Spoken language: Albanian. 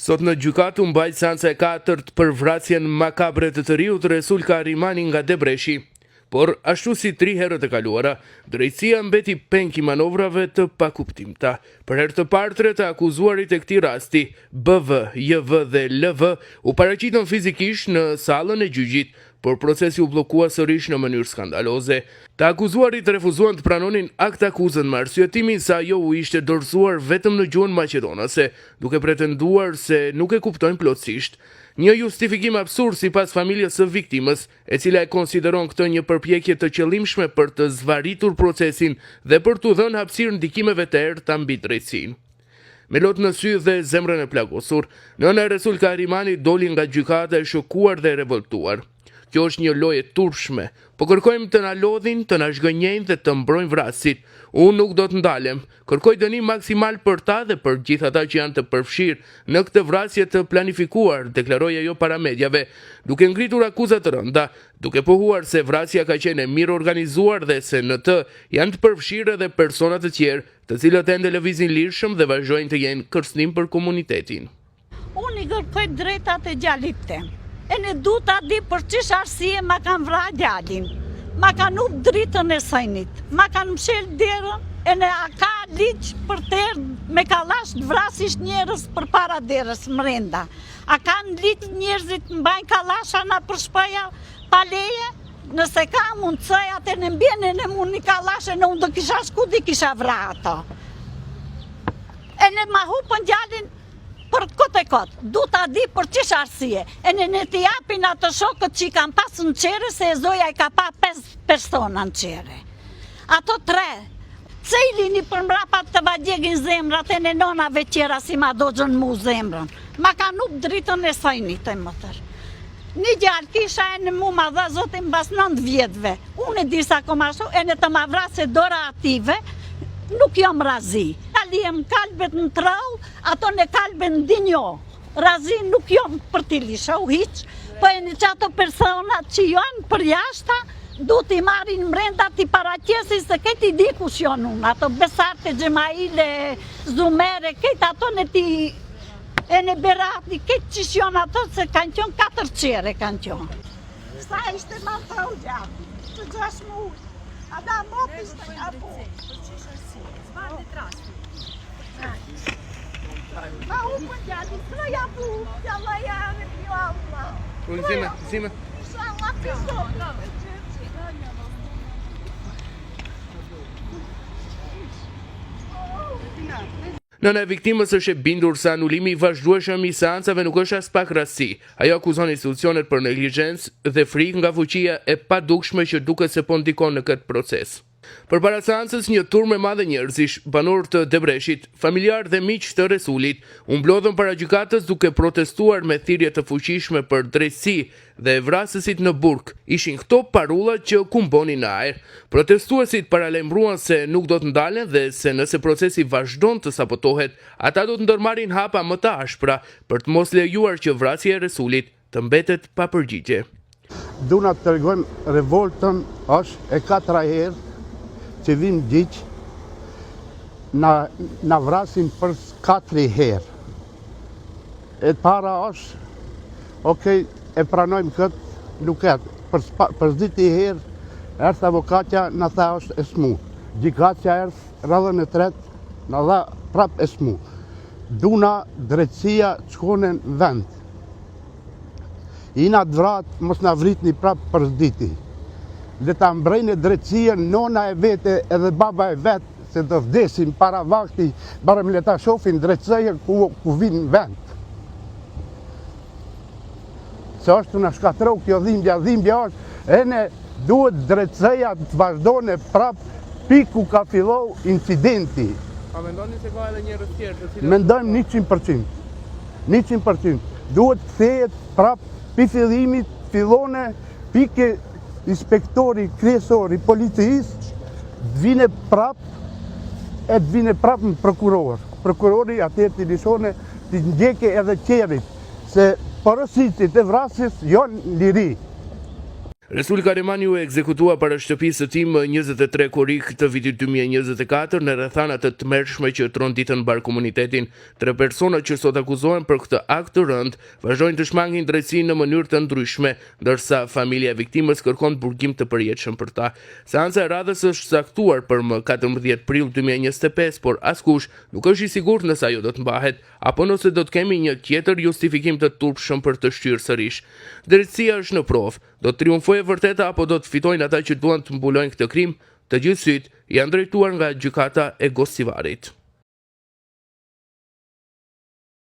Sot në gjykatë u mbajt seanca e 4 për vrasjen makabre të riut Resul Karimani nga Debreshi. Por, ashtu si 3 herët e kaluara, drejtësia mbeti penk i manovrave të pakuptimta. Për herë të parë të akuzuarit e këtij rasti, BV, JV dhe LV, u paraqitën fizikisht në sallën e gjyqit, por procesi u bllokua sërish në mënyrë skandaloze. Të akuzuarit refuzuan të pranonin akt akuzën me arsyetimin se ajo u ishte dorëzuar vetëm në gjuhën maqedonase, duke pretenduar se nuk e kuptojnë plotësisht. Një justifikim absurd sipas familjes së viktimës, e cila e konsideron këtë një përpjekje të qëllimshme për të zvaritur procesin dhe për t'u dhënë hapësirë ndikimeve të errëta mbi drejtsinë. Me lot në sy dhe zemrën e plagosur, nëna e Resul Karimani doli nga gjykata e shokuar dhe revoltuar. Kjo është një lojë e turpshme, po kërkojmë të na lodhin, të na zhgënjejnë dhe të mbrojnë vrasit. Unë nuk do të ndalem, kërkoj dënim maksimal për ta dhe për gjithë ata që janë të përfshirë në këtë vrasje të planifikuar, deklaroi ajo para mediave, duke ngritur akuza të rënda, duke pohuar se vrasja ka qenë e mirë organizuar dhe se në të janë të përfshirë edhe persona të tjerë, të cilët ende lëvizin lirshëm dhe vazhdojnë të jenë kërcënim për komunitetin. Unë i kërkoj drejtat e djalit tem. E në du të di për çish arsye ma kanë vra djalin, ma kanë up dritën e sajnit, ma kanë mshel derën, e në a ka ligj për terë me kalash të vrasisht njerës për para derës mrenda. A kanë ligj njerëzit mbajnë kalasha na për shpaja pa leje, nëse ka mundësoj atë në mbjene në mund një kalashe në unë do kisha shkudi kisha vra ato. E në ma hupën djalin për këtë e këtë, du të di për qish arsye, e në të japin atë shokët që i kam pasë në qere, se e zoja i ka pa 5 persona në qere. Ato 3, pse i lini për mrapat të vadjegin zemrat e në nonave qera si ma do gjën mu zemrën, ma ka nuk dritën e sajnit e mëtër. Një gjallë kisha e në mu ma dha zotin bas 9 vjetëve, unë e disa komasho, e në të ma vrase dora ative, nuk jam razi. Alijem kalbet në trau, ato në kalbet në dinjo. Razi nuk jam për t'i lisha u hiq, po e një qato personat që janë për jashta, du t'i marin mrenda t'i paraqesi se këti di kush janë unë. Ato Besarte, Gjemaile, Zumere, këtë ato në ti e në Berati, këtë qish janë ato se kanë qënë 4 qere kanë qënë. Sa ishte ma trau gjatë, që 6 mujë. A da mot ishte apo. Ma upën gjati, s'loja pu, s'jalla jave, jo Allah. Unë zime. S'jalla piso. Nëna e viktimës është e bindur se anulimi i vazhdueshëm i seancave nuk është as pak rasti. Ajo akuzon institucionet për neglizhencë dhe frikë nga fuqia e padukshme që duket se po ndikon në këtë proces. Përpara seancës, një turm e madhe njerëzish, banor të Debreshit, familjar dhe miq të Resulit, u mblodhën para gjykatës duke protestuar me thirrje të fuqishme për drejtësi dhe vrasësit në burg. Ishin këto parullat që kumbonin në ajër. Protestuesit paralajmëruan se nuk do të ndalen dhe se nëse procesi vazhdon të sabotohet, ata do të ndërmarrin hapa më të ashpra për të mos lejuar që vrasja e Resulit të mbetet pa përgjigje. Duna të tregojmë revoltën është e 4 herë që vim gjyq, na vrasin për 4 herë. E para është, okej, e pranojmë këtë, nuk e, për 10 herë, erth avokatja në tha është e smu. Gjykatja erth radhën e 3, në dha prap e smu. Duna drejtësia qkonen vend. Ina të vratë, mos në vritni prap për zditi. Dhe ta mbrejnë drejtësia, nona e vete edhe baba e vetë, se do vdesim para vakti, barëm le ta shofin drejtësia ku vinë vend. Se është në shkatro kjo dhimbja është, e ne duhet drejtësia të vazhdojnë prap piku ka fillau incidenti. A mendoni se ka edhe njerëz tjerë? Mendojmë 100%. 100%. Duhet të thejet prap pi fillimit, fillone pike inspektori, kryesori, policisë, të vine prap në prokuror. Prokurori atër të lishone të ndjeke edhe qerit, se porositit e vrasjes janë liri. Resul Karimani u ekzekutua para shtëpisë së tij më 23 korrik të vitit 2024 në rrethana të tmerrshme që tronditin mbar komunitetin. 3 persona që sot akuzohen për këtë akt të rënd vazhdojnë të shmangin drejtësinë në mënyrë të ndryshme, ndërsa familja e viktimës kërkon burgim të përjetshëm për ta. Seanca e radhës është saktuar për më 14 prill 2025, por askush nuk është i sigurt nëse ajo do të mbahet apo nëse do të kemi një tjetër justifikim të turpshëm për të shtyr sërish. Drejtësia është në provë. Do të triumfojë vërteta apo do të fitojnë ata që duan të mbulojnë këtë krim? Të gjithë syt janë drejtuar nga gjykata e Gosivarit.